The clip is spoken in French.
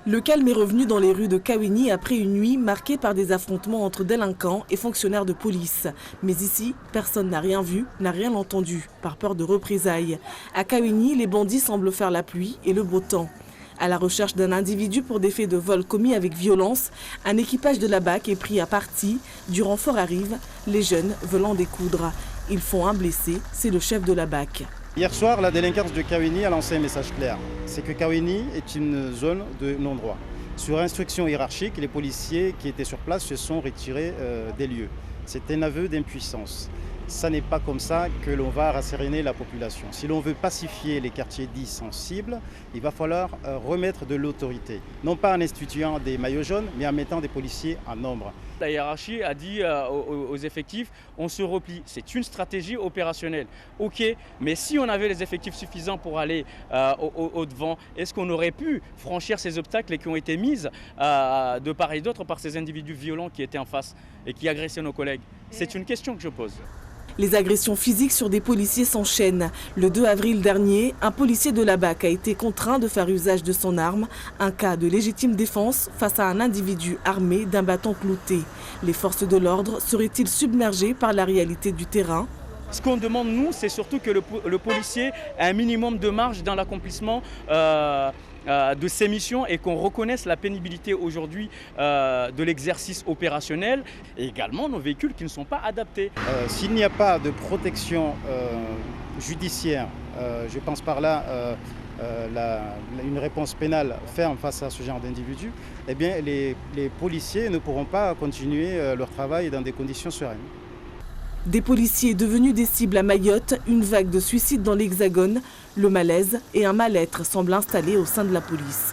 Le calme est revenu dans les rues de Kawini après une nuit marquée par des affrontements entre délinquants et fonctionnaires de police. Mais ici, personne n'a rien vu, n'a rien entendu, par peur de représailles. À Kawini, les bandits semblent faire la pluie et le beau temps. À la recherche d'un individu pour des faits de vol commis avec violence, un équipage de la BAC est pris à partie. Du renfort arrive, les jeunes veulent en découdre. Ils font un blessé, c'est le chef de la BAC. Hier soir, la délinquance de Kawini a lancé un message clair. C'est que Kawini est une zone de non-droit. Sur instruction hiérarchique, les policiers qui étaient sur place se sont retirés des lieux. C'est un aveu d'impuissance. Ça n'est pas comme ça que l'on va rasséréner la population. Si l'on veut pacifier les quartiers dits sensibles, il va falloir remettre de l'autorité. Non pas en instituant des maillots jaunes, mais en mettant des policiers en nombre. La hiérarchie a dit aux effectifs, on se replie. C'est une stratégie opérationnelle. Ok, mais si on avait les effectifs suffisants pour aller au devant, est-ce qu'on aurait pu franchir ces obstacles qui ont été mis de part et d'autre par ces individus violents qui étaient en face et qui agressaient nos collègues? C'est une question que je pose. Les agressions physiques sur des policiers s'enchaînent. Le 2 avril dernier, un policier de la BAC a été contraint de faire usage de son arme, un cas de légitime défense face à un individu armé d'un bâton clouté. Les forces de l'ordre seraient-ils submergées par la réalité du terrain ? Ce qu'on demande, nous, c'est surtout que le policier ait un minimum de marge dans l'accomplissement de ses missions et qu'on reconnaisse la pénibilité aujourd'hui de l'exercice opérationnel et également nos véhicules qui ne sont pas adaptés. S'il n'y a pas de protection judiciaire, je pense par là une réponse pénale ferme face à ce genre d'individus, eh bien les policiers ne pourront pas continuer leur travail dans des conditions sereines. Des policiers devenus des cibles à Mayotte, une vague de suicides dans l'Hexagone, le malaise et un mal-être semblent installés au sein de la police.